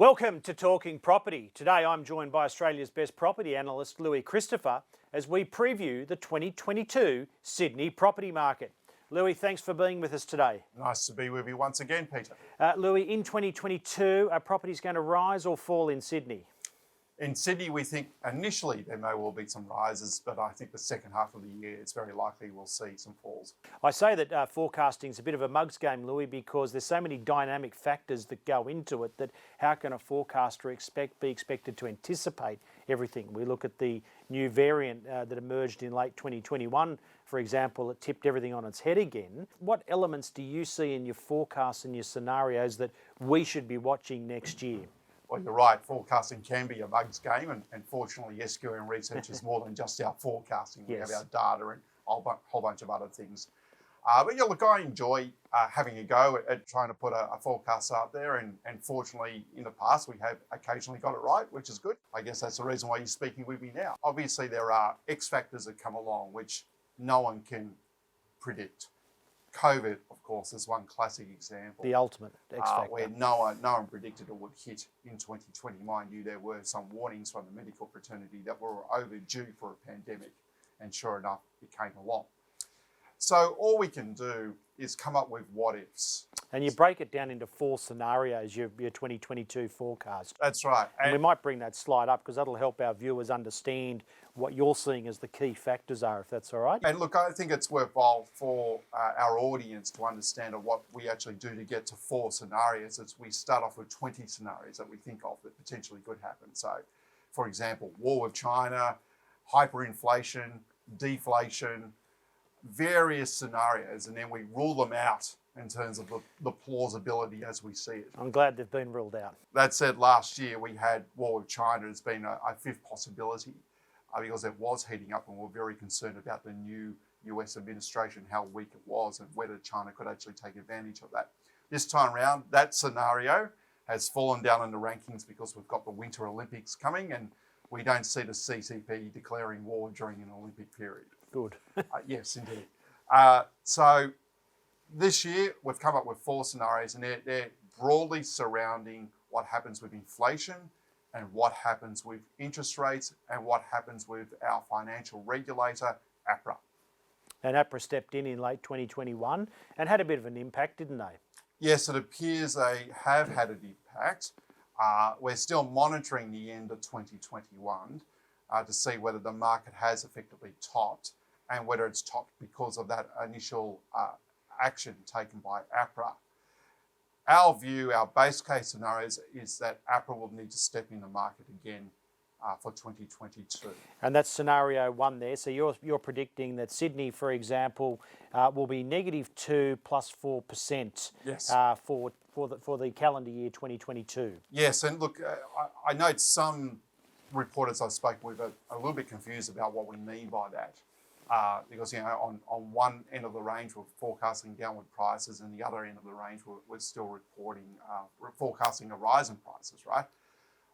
Welcome to Talking Property. Today I'm joined by Australia's best property analyst, Louis Christopher, as we preview the 2022 Sydney property market. Louis, thanks for being with us today. Nice to be with you once again, Peter. Louis, in 2022, are properties going to rise or fall in Sydney? In Sydney, we think initially there may well be some rises, but I think the second half of the year, it's very likely we'll see some falls. I say that forecasting is a bit of a mug's game, Louis, because there's so many dynamic factors that go into it that how can a forecaster be expected to anticipate everything? We look at the new variant that emerged in late 2021, for example, it tipped everything on its head again. What elements do you see in your forecasts and your scenarios that we should be watching next year? Well, you're right, forecasting can be a mug's game, and fortunately SQM research is more than just our forecasting. We Yes. have our data and a whole bunch of other things. But yeah, look, I enjoy having a go at trying to put a forecast out there, and fortunately in the past we have occasionally got it right, which is good. I guess that's the reason why you're speaking with me now. Obviously there are X factors that come along which no one can predict. COVID, of course, is one classic example. The ultimate X factor. Where no one predicted it would hit in 2020. Mind you, there were some warnings from the medical fraternity that we were overdue for a pandemic, and sure enough, it came along. So all we can do is come up with what ifs. And you break it down into 4 scenarios, your 2022 forecast. That's right. And we might bring that slide up because that'll help our viewers understand what you're seeing as the key factors are, if that's all right. And look, I think it's worthwhile for our audience to understand what we actually do to get to 4 scenarios. As we start off with 20 scenarios that we think of that potentially could happen. So, for example, war with China, hyperinflation, deflation, various scenarios, and then we rule them out in terms of the plausibility as we see it. I'm glad they've been ruled out. That said, last year we had war with China as being a 5th possibility because it was heating up, and we're very concerned about the new US administration, how weak it was and whether China could actually take advantage of that. This time around, that scenario has fallen down in the rankings because we've got the Winter Olympics coming, and we don't see the CCP declaring war during an Olympic period. Good. Yes, indeed. So this year we've come up with 4 scenarios, and they're broadly surrounding what happens with inflation and what happens with interest rates and what happens with our financial regulator, APRA. And APRA stepped in late 2021 and had a bit of an impact, didn't they? Yes, it appears they have had an impact. We're still monitoring the end of 2021 to see whether the market has effectively topped, and whether it's topped because of that initial action taken by APRA. Our view, our base case scenarios, is that APRA will need to step in the market again for 2022. And that's scenario 1 there. So you're predicting that Sydney, for example, will be -2 plus 4%. Yes. For the calendar year 2022. Yes, and look, I note some reporters I spoke with are a little bit confused about what we mean by that. Because, on one end of the range we're forecasting downward prices, and the other end of the range we're still forecasting a rise in prices, right?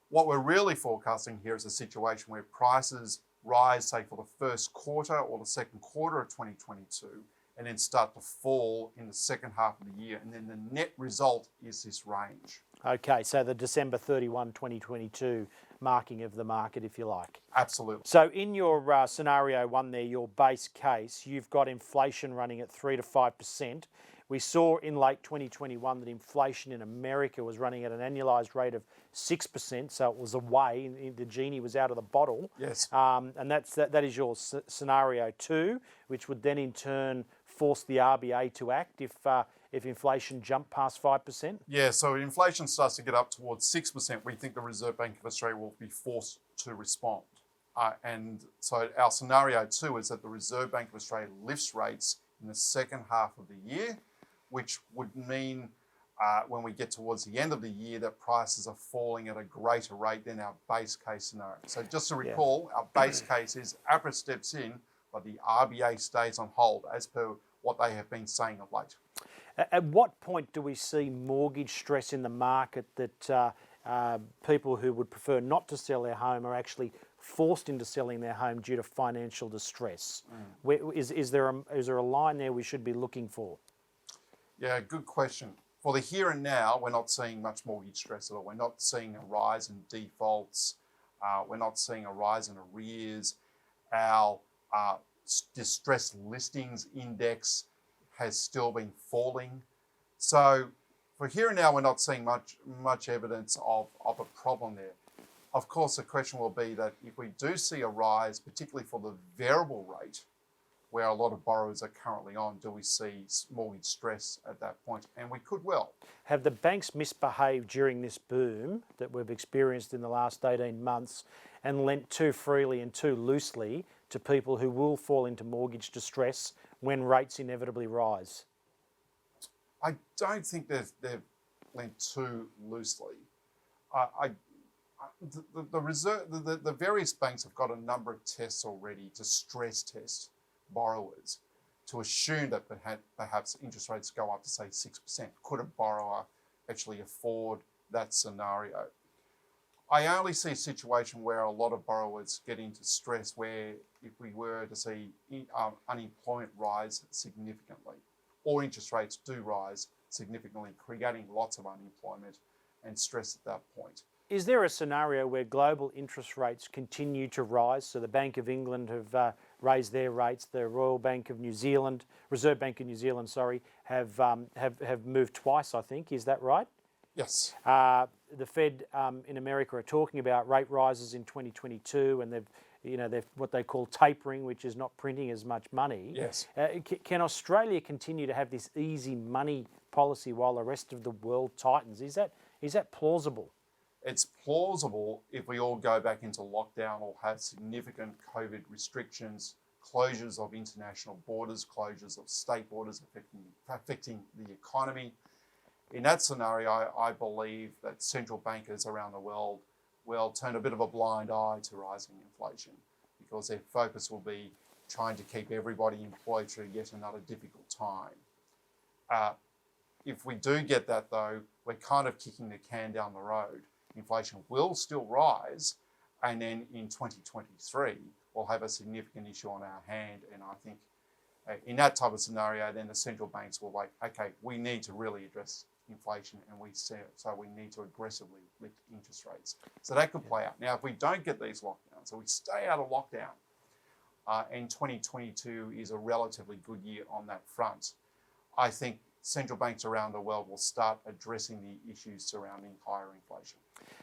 What we're really forecasting here is a situation where prices rise, say, for the first quarter or the second quarter of 2022, and then start to fall in the second half of the year, and then the net result is this range. Okay, so the December 31, 2022 marking of the market, if you like. Absolutely. So in your scenario 1 there, your base case, you've got inflation running at 3 to 5%. We saw in late 2021 that inflation in America was running at an annualised rate of 6%, so it was away, the genie was out of the bottle. Yes. And that is your scenario 2, which would then in turn force the RBA to act if inflation jumped past 5%? Yeah, so if inflation starts to get up towards 6%, we think the Reserve Bank of Australia will be forced to respond. And so our scenario 2 is that the Reserve Bank of Australia lifts rates in the second half of the year, which would mean when we get towards the end of the year that prices are falling at a greater rate than our base case scenario. So just to recall, Our base case is APRA steps in, but the RBA stays on hold as per what they have been saying of late. At what point do we see mortgage stress in the market that people who would prefer not to sell their home are actually forced into selling their home due to financial distress? Is there a line there we should be looking for? Yeah, good question. for the here and now, we're not seeing much mortgage stress at all. We're not seeing a rise in defaults. We're not seeing a rise in arrears. Our distressed listings index has still been falling. So for here and now, we're not seeing much evidence of a problem there. Of course, the question will be that if we do see a rise, particularly for the variable rate, where a lot of borrowers are currently on, do we see mortgage stress at that point? And we could well. Have the banks misbehaved during this boom that we've experienced in the last 18 months and lent too freely and too loosely to people who will fall into mortgage distress when rates inevitably rise? I don't think they've lent too loosely. The various banks have got a number of tests already to stress test borrowers to assume that perhaps interest rates go up to, say, 6%. Could a borrower actually afford that scenario? I only see a situation where a lot of borrowers get into stress where if we were to see unemployment rise significantly, or interest rates do rise significantly, creating lots of unemployment and stress at that point. Is there a scenario where global interest rates continue to rise? So the Bank of England have raised their rates. The Reserve Bank of New Zealand, have moved twice, I think. Is that right? Yes. The Fed in America are talking about rate rises in 2022, and they've what they call tapering, which is not printing as much money. Yes. Can Australia continue to have this easy money policy while the rest of the world tightens? Is that plausible? It's plausible if we all go back into lockdown or have significant COVID restrictions, closures of international borders, closures of state borders affecting the economy. In that scenario, I believe that central bankers around the world will turn a bit of a blind eye to rising inflation because their focus will be trying to keep everybody employed through yet another difficult time. If we do get that, though, we're kind of kicking the can down the road. Inflation will still rise, and then in 2023, we'll have a significant issue on our hand. And I think in that type of scenario, then the central banks will like, okay, we need to really address inflation, and so we need to aggressively lift interest rates. So that could play out. Now, if we don't get these lockdowns, so we stay out of lockdown, and 2022 is a relatively good year on that front, I think central banks around the world will start addressing the issues surrounding higher inflation.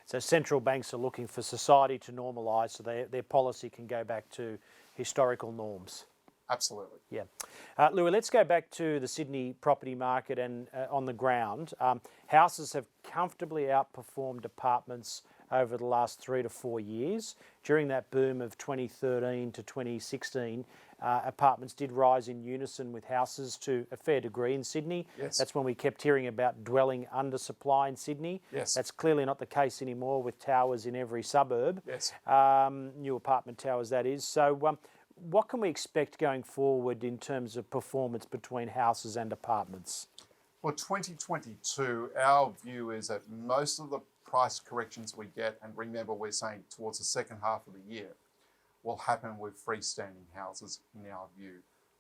So central banks are looking for society to normalise so their policy can go back to historical norms. Absolutely. Yeah. Louis, let's go back to the Sydney property market and on the ground. Houses have comfortably outperformed apartments over the last 3 to 4 years. During that boom of 2013 to 2016, apartments did rise in unison with houses to a fair degree in Sydney. Yes. That's when we kept hearing about dwelling undersupply in Sydney. Yes. That's clearly not the case anymore with towers in every suburb. Yes. New apartment towers, that is. So what can we expect going forward in terms of performance between houses and apartments? For 2022, our view is that most of the price corrections we get, and remember we're saying towards the second half of the year, will happen with freestanding houses in our view.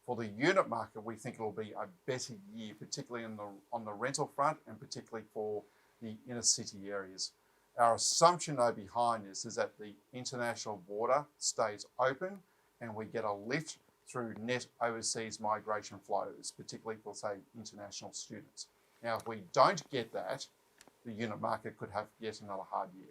For the unit market, we think it'll be a better year, particularly on the rental front and particularly for the inner city areas. Our assumption though behind this is that the international border stays open and we get a lift through net overseas migration flows, particularly for, say, international students. Now, if we don't get that, the unit market could have yet another hard year.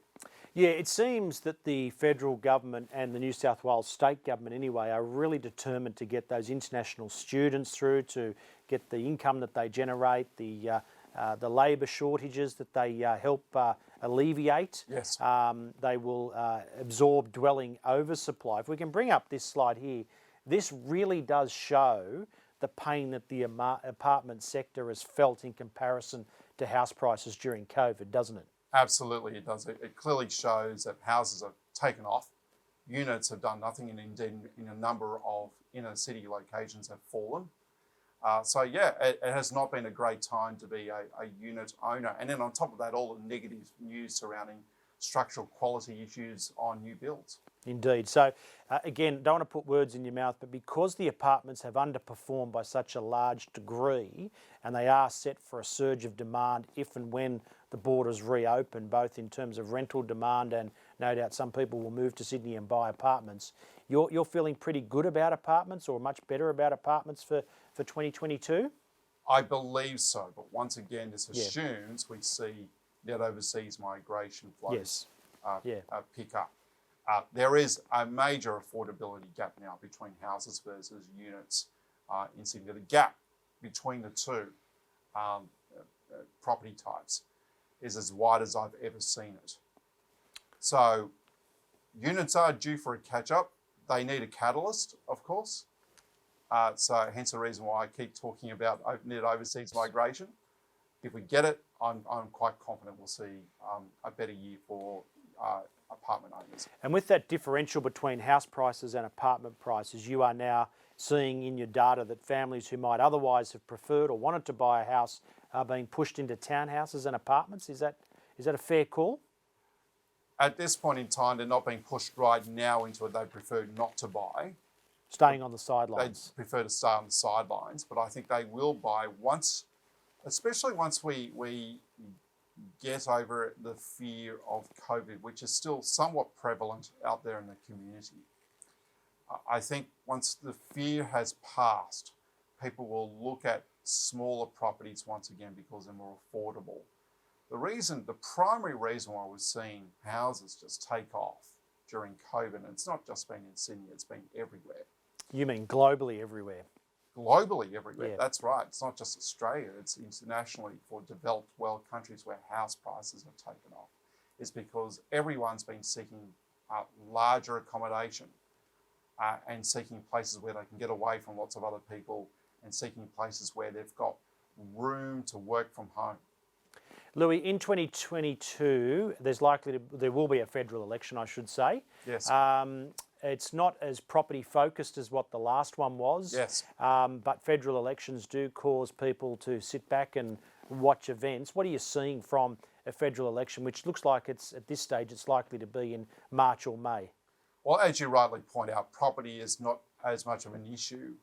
Yeah, it seems that the federal government and the New South Wales state government anyway are really determined to get those international students through, to get the income that they generate, the labour shortages that they help alleviate. Yes. They will absorb dwelling oversupply. If we can bring up this slide here, this really does show the pain that the apartment sector has felt in comparison to house prices during COVID, doesn't it? Absolutely, it does. It clearly shows that houses have taken off, units have done nothing, and indeed in a number of inner city locations have fallen. So yeah, it has not been a great time to be a unit owner. And then on top of that, all the negative news surrounding structural quality issues on new builds. Indeed. So, again, don't want to put words in your mouth, but because the apartments have underperformed by such a large degree, and they are set for a surge of demand if and when the borders reopen, both in terms of rental demand and no doubt some people will move to Sydney and buy apartments, you're feeling pretty good about apartments, or much better about apartments for 2022? I believe so, but once again, this assumes we see net overseas migration flows pick up. There is a major affordability gap now between houses versus units in Sydney. The gap between the two property types is as wide as I've ever seen it. So units are due for a catch-up. They need a catalyst, of course. So hence the reason why I keep talking about net overseas migration. If we get it, I'm quite confident we'll see a better year for apartment owners. And with that differential between house prices and apartment prices, you are now seeing in your data that families who might otherwise have preferred or wanted to buy a house are being pushed into townhouses and apartments. Is that a fair call? At this point in time, they're not being pushed right now into it. They prefer not to buy. Staying on the sidelines. They prefer to stay on the sidelines, but I think they will buy once, especially once we get over the fear of COVID, which is still somewhat prevalent out there in the community. I think once the fear has passed, people will look at smaller properties once again because they're more affordable. The primary reason why we're seeing houses just take off during COVID, and it's not just been in Sydney, it's been everywhere. You mean globally everywhere? Globally everywhere, Yeah. That's right. It's not just Australia, it's internationally for developed world countries where house prices have taken off. It's because everyone's been seeking larger accommodation and seeking places where they can get away from lots of other people and seeking places where they've got room to work from home. Louis, in 2022, there will be a federal election, I should say. Yes. It's not as property focused as what the last one was. Yes. But federal elections do cause people to sit back and watch events. What are you seeing from a federal election, which looks like at this stage it's likely to be in March or May? Well, as you rightly point out, property is not as much of an issue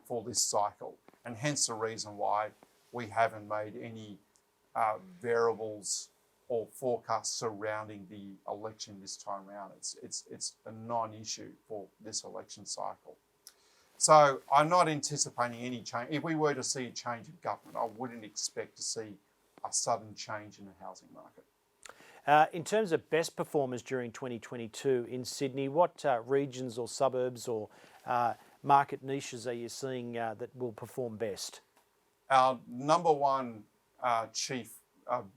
for this cycle, and hence the reason why we haven't made any variables or forecasts surrounding the election this time around. It's a non-issue for this election cycle. So I'm not anticipating any change. If we were to see a change of government, I wouldn't expect to see a sudden change in the housing market. In terms of best performers during 2022 in Sydney, what regions or suburbs or market niches are you seeing that will perform best? Our number one chief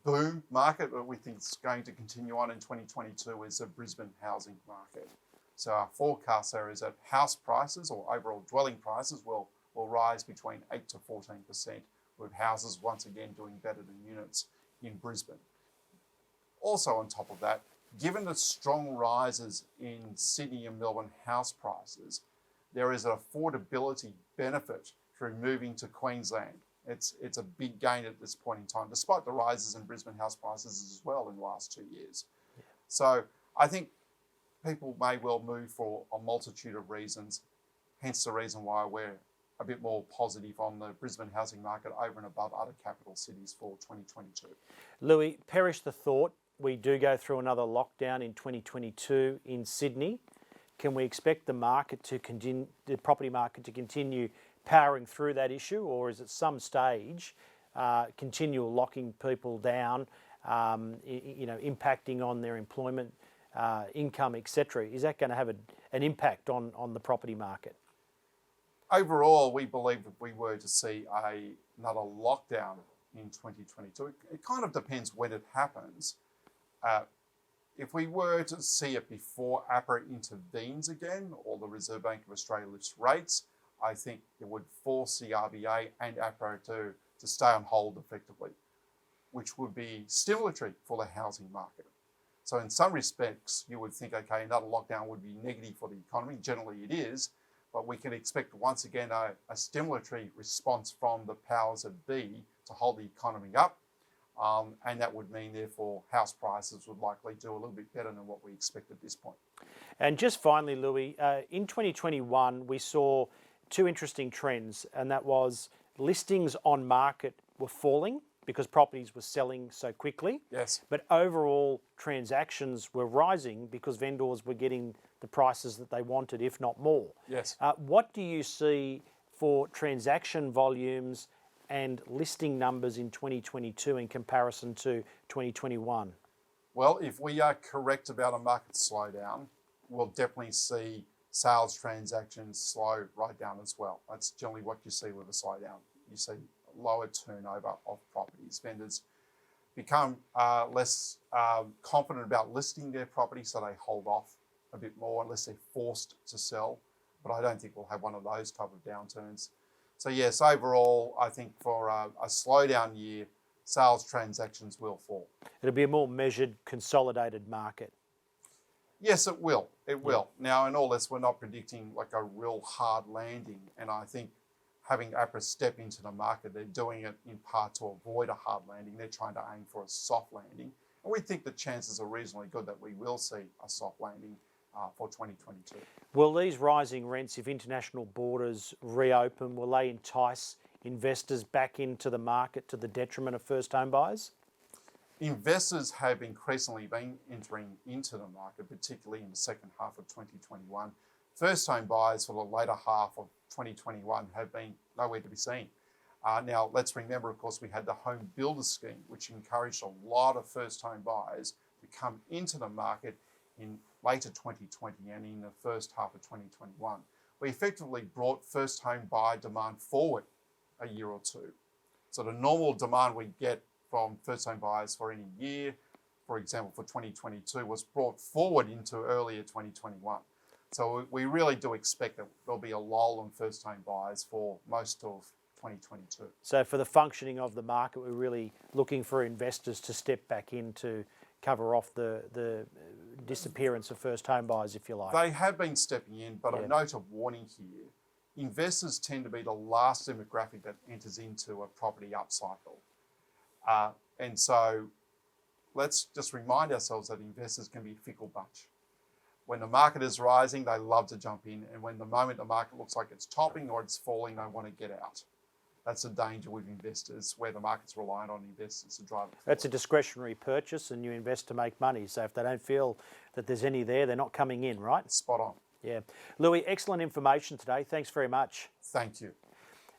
boom market that we think is going to continue on in 2022 is the Brisbane housing market. So our forecast there is that house prices or overall dwelling prices will rise between 8 to 14%, with houses once again doing better than units in Brisbane. Also on top of that, given the strong rises in Sydney and Melbourne house prices, there is an affordability benefit through moving to Queensland. It's a big gain at this point in time, despite the rises in Brisbane house prices as well in the last 2 years. Yeah. So I think people may well move for a multitude of reasons, hence the reason why we're a bit more positive on the Brisbane housing market over and above other capital cities for 2022. Louis, perish the thought, we do go through another lockdown in 2022 in Sydney. Can we expect the property market to continue powering through that issue, or is at some stage continual locking people down, impacting on their employment, income, etc.? Is that going to have an impact on the property market? Overall, we believe if we were to see another lockdown in 2022, it kind of depends when it happens. If we were to see it before APRA intervenes again, or the Reserve Bank of Australia lifts rates, I think it would force the RBA and APRA to stay on hold effectively, which would be stimulatory for the housing market. So in some respects, you would think, okay, another lockdown would be negative for the economy. Generally it is, but we can expect once again a stimulatory response from the powers that be to hold the economy up. and that would mean, therefore, house prices would likely do a little bit better than what we expect at this point. And just finally, Louis, in 2021, we saw two interesting trends, and that was listings on market were falling because properties were selling so quickly. Yes. But overall transactions were rising because vendors were getting the prices that they wanted, if not more. Yes. What do you see for transaction volumes and listing numbers in 2022 in comparison to 2021? Well, if we are correct about a market slowdown, we'll definitely see sales transactions slow right down as well. That's generally what you see with a slowdown. You see lower turnover of properties. Vendors become less confident about listing their property, so they hold off a bit more unless they're forced to sell. But I don't think we'll have one of those type of downturns. So yes, overall, I think for a slowdown year, sales transactions will fall. It'll be a more measured, consolidated market. Yes, it will. It will. Now, in all this, we're not predicting like a real hard landing. And I think having APRA step into the market, they're doing it in part to avoid a hard landing. They're trying to aim for a soft landing. And we think the chances are reasonably good that we will see a soft landing for 2022. Will these rising rents, if international borders reopen, will they entice investors back into the market to the detriment of first home buyers? Investors have increasingly been entering into the market, particularly in the second half of 2021. First home buyers for the later half of 2021 have been nowhere to be seen. Now, let's remember, of course, we had the Home Builder Scheme, which encouraged a lot of first home buyers to come into the market in later 2020 and in the first half of 2021. We effectively brought first home buyer demand forward a year or two. So the normal demand we get from first home buyers for any year, for example, for 2022, was brought forward into earlier 2021. So we really do expect that there'll be a lull in first home buyers for most of 2022. So for the functioning of the market, we're really looking for investors to step back in to cover off the disappearance of first home buyers, if you like. They have been stepping in, but a note of warning here. Investors tend to be the last demographic that enters into a property upcycle. And so let's just remind ourselves that investors can be a fickle bunch. When the market is rising, they love to jump in. And when the moment the market looks like it's topping or it's falling, they want to get out. That's a danger with investors, where the market's reliant on investors to drive it forward. That's a discretionary purchase, and you invest to make money. So if they don't feel that there's any there, they're not coming in, right? Spot on. Yeah. Louis, excellent information today. Thanks very much. Thank you.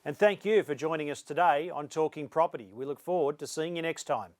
And thank you for joining us today on Talking Property. We look forward to seeing you next time.